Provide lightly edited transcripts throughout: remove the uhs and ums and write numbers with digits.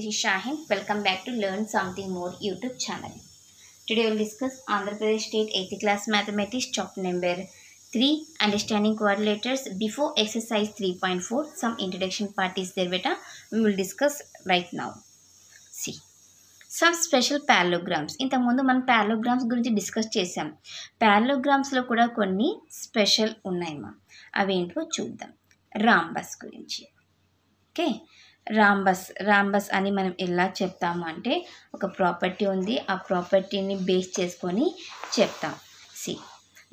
this is Shahin. Welcome back to Learn Something More YouTube channel. Today we will discuss Andhra Pradesh State 8th class mathematics chapter number 3 understanding quadrilaters. Before exercise 3.4 some introduction part is there beta. We will discuss right now. See some special parallelograms. ఇంతకుముందు మనం parallelograms గురించి discuss చేసాం. Parallelograms లో కూడా కొన్ని special ఉన్నాయమ్మా. అవేంటో చూద్దాం. రాంబస్ గురించి. ఓకే, రాంబస్ అని మనం ఎలా చెప్తాము అంటే ఒక ప్రాపర్టీ ఉంది, ఆ ప్రాపర్టీని బేస్ చేసుకొని చెప్తాం. See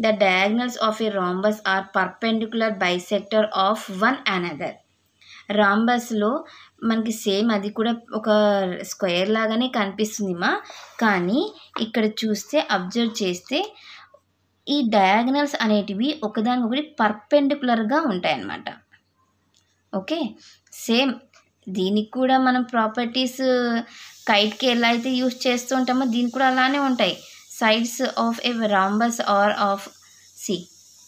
the diagonals of a rhombus are perpendicular bisector of one another. రాంబస్లో మనకి సేమ్ అది కూడా ఒక స్క్వేర్ లాగానే కనిపిస్తుందిమా, కానీ ఇక్కడ చూస్తే అబ్జర్వ్ చేస్తే ఈ డయాగ్నల్స్ అనేటివి ఒకదానికొకటి పర్పెండిక్యులర్గా ఉంటాయి అన్నమాట. ఓకే, సేమ్ దీనికి కూడా మనం ప్రాపర్టీస్ కైట్కి ఎలా అయితే యూజ్ చేస్తూ ఉంటామో దీనికి కూడా అలానే ఉంటాయి. Sides of a rhombus are of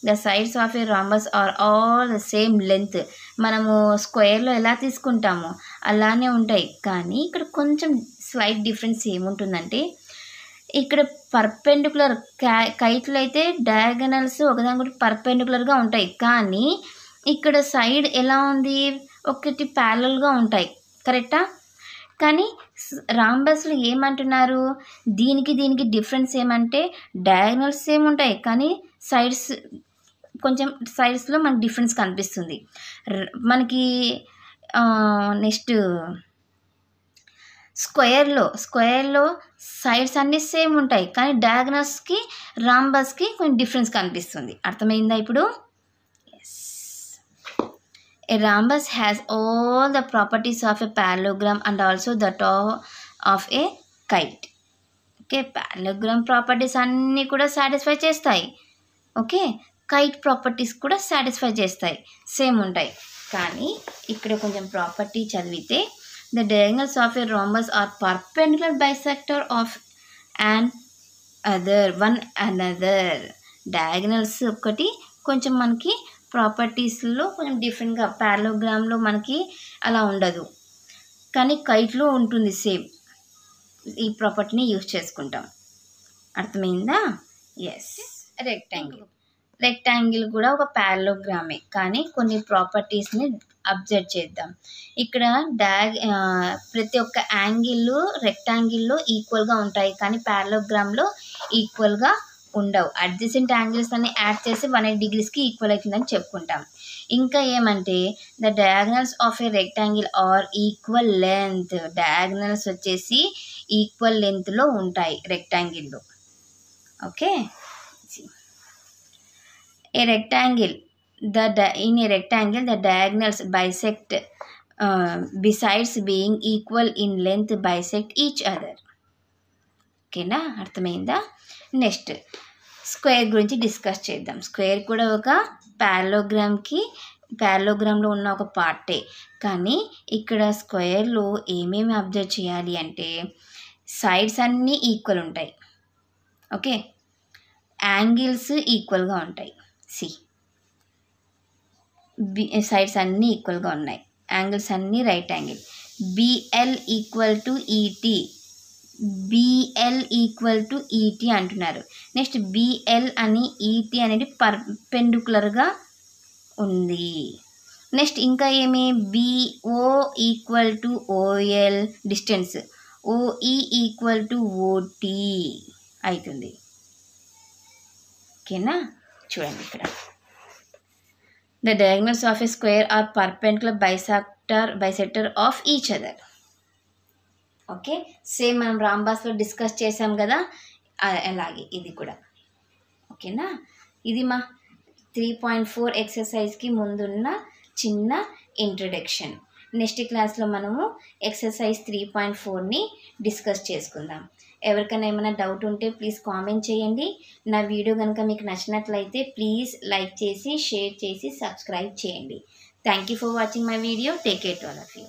the sides of a rhombus are all the same length. మనము స్క్వేర్లో ఎలా తీసుకుంటామో అలానే ఉంటాయి, కానీ ఇక్కడ కొంచెం స్లైట్ డిఫరెన్స్ ఏముంటుందంటే ఇక్కడ పర్పెండిక్యులర్ కైట్లో అయితే డయాగనల్స్ ఒకదానికొకటి పర్పెండిక్యులర్గా ఉంటాయి, కానీ ఇక్కడ సైడ్ ఎలా ఉంది ఒకటి ప్యారలల్గా ఉంటాయి. కరెక్టా? కానీ రాంబస్లో ఏమంటున్నారు, దీనికి డిఫరెన్స్ ఏమంటే డయాగ్నల్స్ సేమ్ ఉంటాయి, కానీ సైడ్స్లో మనకి డిఫరెన్స్ కనిపిస్తుంది. మనకి నెక్స్ట్ స్క్వేర్లో సైడ్స్ అన్నీ సేమ్ ఉంటాయి, కానీ డయాగ్నల్స్కి రాంబస్కి కొంచెం డిఫరెన్స్ కనిపిస్తుంది. అర్థమైందా ఇప్పుడు? A rhombus has all the properties of a parallelogram and also that of a kite. Okay, parallelogram properties అన్నీ కూడా సాటిస్ఫై చేస్తాయి. ఓకే, కైట్ ప్రాపర్టీస్ కూడా సాటిస్ఫై చేస్తాయి, సేమ్ ఉంటాయి. కానీ ఇక్కడ కొంచెం ప్రాపర్టీ చదివితే the diagonals of a rhombus are perpendicular bisector of one another. Diagonals ఒకటి కొంచెం మనకి ప్రాపర్టీస్లో కొంచెం డిఫరెంట్గా, ప్యారలోగ్రామ్లో మనకి అలా ఉండదు, కానీ కైట్లో ఉంటుంది సేమ్. ఈ ప్రాపర్టీని యూజ్ చేసుకుంటాం. అర్థమైందా? ఎస్. రెక్టాంగిల్ కూడా ఒక ప్యారలోగ్రామే, కానీ కొన్ని ప్రాపర్టీస్ని అబ్జర్వ్ చేద్దాం. ఇక్కడ ప్రతి ఒక్క యాంగిల్ రెక్టాంగిల్లో ఈక్వల్గా ఉంటాయి, కానీ ప్యారలోగ్రామ్లో ఈక్వల్గా ఉండవు. అడ్జసెంట్ యాంగిల్స్ అన్ని యాడ్ చేసి 180 degreesకి ఈక్వల్ అవుతుందని చెప్పుకుంటాం. ఇంకా ఏమంటే the diagonals of a rectangle are equal length. Diagonals వచ్చేసి ఈక్వల్ లెంత్లో ఉంటాయి రెక్టాంగిల్లో. Okay, in a rectangle the diagonals bisect besides being equal in length bisect each other. ఓకేనా? అర్థమైందా? నెక్స్ట్ స్క్వేర్ గురించి డిస్కస్ చేద్దాం. స్క్వేర్ కూడా ఒక ప్యారలోగ్రామ్లో ఉన్న ఒక పార్టే, కానీ ఇక్కడ స్క్వేర్లో ఏమేమి అబ్జర్వ్ చేయాలి అంటే సైడ్స్ అన్నీ ఈక్వల్ ఉంటాయి. ఓకే, యాంగిల్స్ ఈక్వల్గా ఉంటాయి. సైడ్స్ అన్నీ ఈక్వల్గా ఉన్నాయి, యాంగిల్స్ అన్నీ right angle. BL equal to ET అంటున్నారు. నెక్స్ట్ బిఎల్ అని ఈటీ అనేది పర్పెండిక్యులర్గా ఉంది. నెక్స్ట్ ఇంకా ఏమి, BO equal to OL distance, OE equal to OT అవుతుంది. ఓకేనా? చూడండి ఇక్కడ the diagonals of a square are perpendicular bisector of each other. Okay, same మనం రాంబాస్లో డిస్కస్ చేసాం కదా, అలాగే ఇది కూడా. ఓకేనా? ఇది మా 3.4 ఎక్సర్సైజ్కి ముందున్న చిన్న ఇంట్రడక్షన్. నెక్స్ట్ క్లాస్లో మనము ఎక్సర్సైజ్ 3.4ని డిస్కస్ చేసుకుందాం. ఎవరికైనా ఏమైనా డౌట్ ఉంటే ప్లీజ్ కామెంట్ చేయండి. నా వీడియో కనుక మీకు నచ్చినట్లయితే ప్లీజ్ లైక్ చేసి, షేర్ చేసి, సబ్స్క్రైబ్ చేయండి. Thank you for watching my video. Take care to all of you.